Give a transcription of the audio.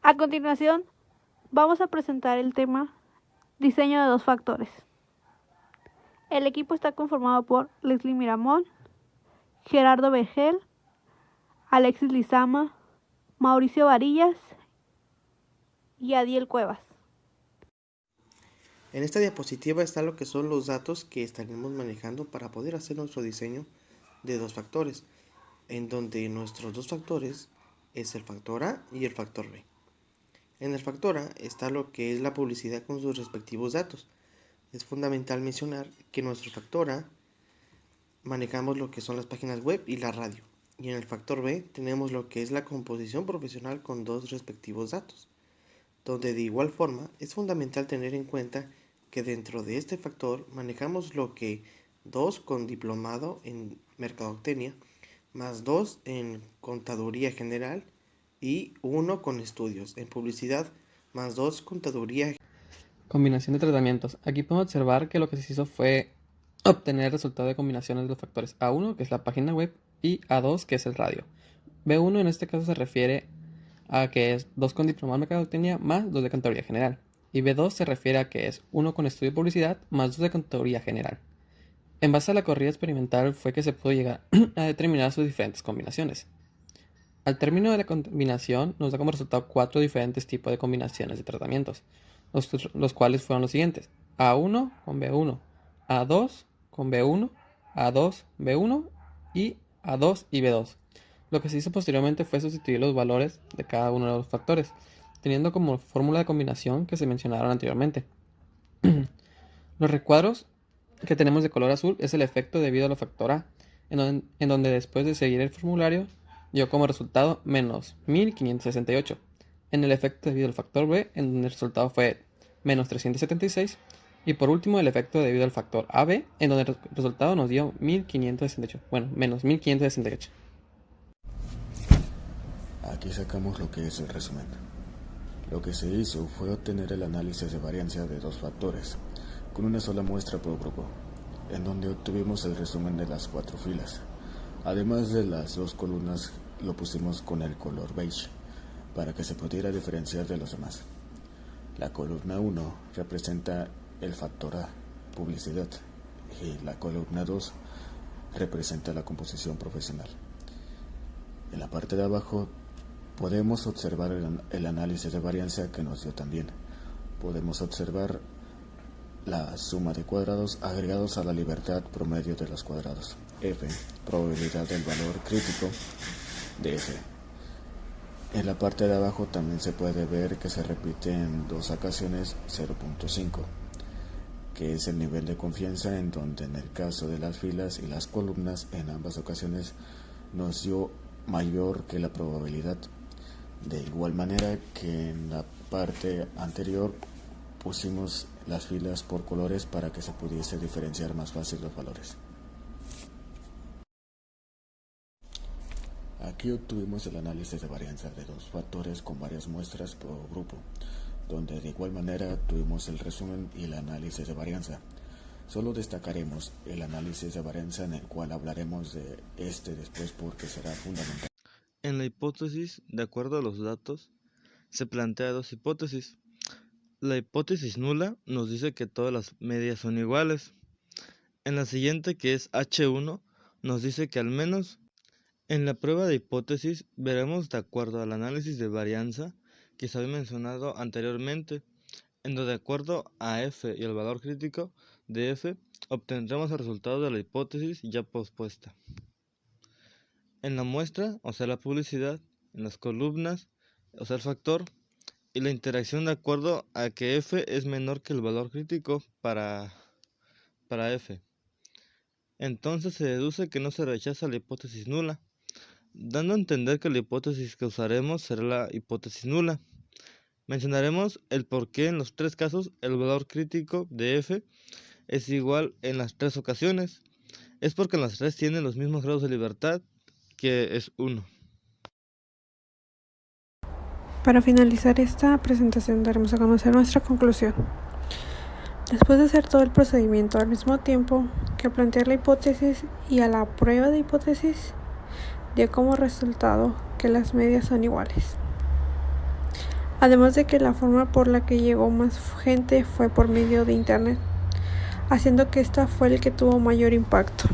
A continuación, vamos a presentar el tema diseño de dos factores. El equipo está conformado por Leslie Miramón, Gerardo Vergel, Alexis Lizama, Mauricio Varillas y Adiel Cuevas. En esta diapositiva está lo que son los datos que estaremos manejando para poder hacer nuestro diseño de dos factores, en donde nuestros dos factores es el factor A y el factor B. En el factor A está lo que es la publicidad con sus respectivos datos. Es fundamental mencionar que en nuestro factor A manejamos lo que son las páginas web y la radio. Y en el factor B tenemos lo que es la composición profesional con dos respectivos datos, donde de igual forma es fundamental tener en cuenta que dentro de este factor manejamos lo que 2 con diplomado en mercadotecnia, más 2 en contaduría general y 1 con estudios en publicidad, más 2 contaduría. Combinación de tratamientos. Aquí podemos observar que lo que se hizo fue obtener el resultado de combinaciones de los factores A1, que es la página web, y A2, que es el radio. B1 en este caso se refiere a que es 2 con diplomado en mercadotecnia más 2 de contaduría general. Y B2 se refiere a que es 1 con estudio de publicidad más 2 de contaduría general. En base a la corrida experimental fue que se pudo llegar a determinar sus diferentes combinaciones. Al término de la combinación nos da como resultado 4 diferentes tipos de combinaciones de tratamientos, los cuales fueron los siguientes: A1 con B1, A2 con B1, A2, B1 y A2 y B2. Lo que se hizo posteriormente fue sustituir los valores de cada uno de los factores, teniendo como fórmula de combinación que se mencionaron anteriormente. Los recuadros que tenemos de color azul es el efecto debido a la factor A, en donde después de seguir el formulario dio como resultado menos 1568. En el efecto debido al factor B, en donde el resultado fue menos 376. Y por último el efecto debido al factor AB, en donde el resultado nos dio 1568. Bueno, menos 1568. Aquí sacamos lo que es el resumen. Lo que se hizo fue obtener el análisis de varianza de dos factores, con una sola muestra por grupo, en donde obtuvimos el resumen de las 4 filas. Además de las 2 columnas, lo pusimos con el color beige, para que se pudiera diferenciar de los demás. La columna 1 representa el factor A, publicidad, y la columna 2 representa la composición profesional. En la parte de abajo podemos observar el análisis de varianza que nos dio también. Podemos observar la suma de cuadrados agregados a la libertad promedio de los cuadrados. F, probabilidad del valor crítico de F. En la parte de abajo también se puede ver que se repite en 2 ocasiones 0.5, que es el nivel de confianza, en donde en el caso de las filas y las columnas en ambas ocasiones nos dio mayor que la probabilidad. De igual manera que en la parte anterior pusimos las filas por colores para que se pudiese diferenciar más fácil los valores. Aquí obtuvimos el análisis de varianza de dos factores con varias muestras por grupo, donde de igual manera tuvimos el resumen y el análisis de varianza. Solo destacaremos el análisis de varianza, en el cual hablaremos de este después porque será fundamental. En la hipótesis, de acuerdo a los datos, se plantea 2 hipótesis. La hipótesis nula nos dice que todas las medias son iguales. En la siguiente, que es H1, nos dice que al menos. En la prueba de hipótesis veremos de acuerdo al análisis de varianza que se había mencionado anteriormente, en donde de acuerdo a F y el valor crítico de F obtendremos el resultado de la hipótesis ya pospuesta. En la muestra, o sea la publicidad, en las columnas, o sea el factor, y la interacción de acuerdo a que F es menor que el valor crítico para F. Entonces se deduce que no se rechaza la hipótesis nula, dando a entender que la hipótesis que usaremos será la hipótesis nula. Mencionaremos el por qué en los 3 casos el valor crítico de F es igual en las 3 ocasiones. Es porque en las 3 tienen los mismos grados de libertad, que es 1. Para finalizar esta presentación daremos a conocer nuestra conclusión. Después de hacer todo el procedimiento al mismo tiempo que plantear la hipótesis y a la prueba de hipótesis, dio como resultado que las medias son iguales. además de que la forma por la que llegó más gente fue por medio de internet, haciendo que esta fue el que tuvo mayor impacto.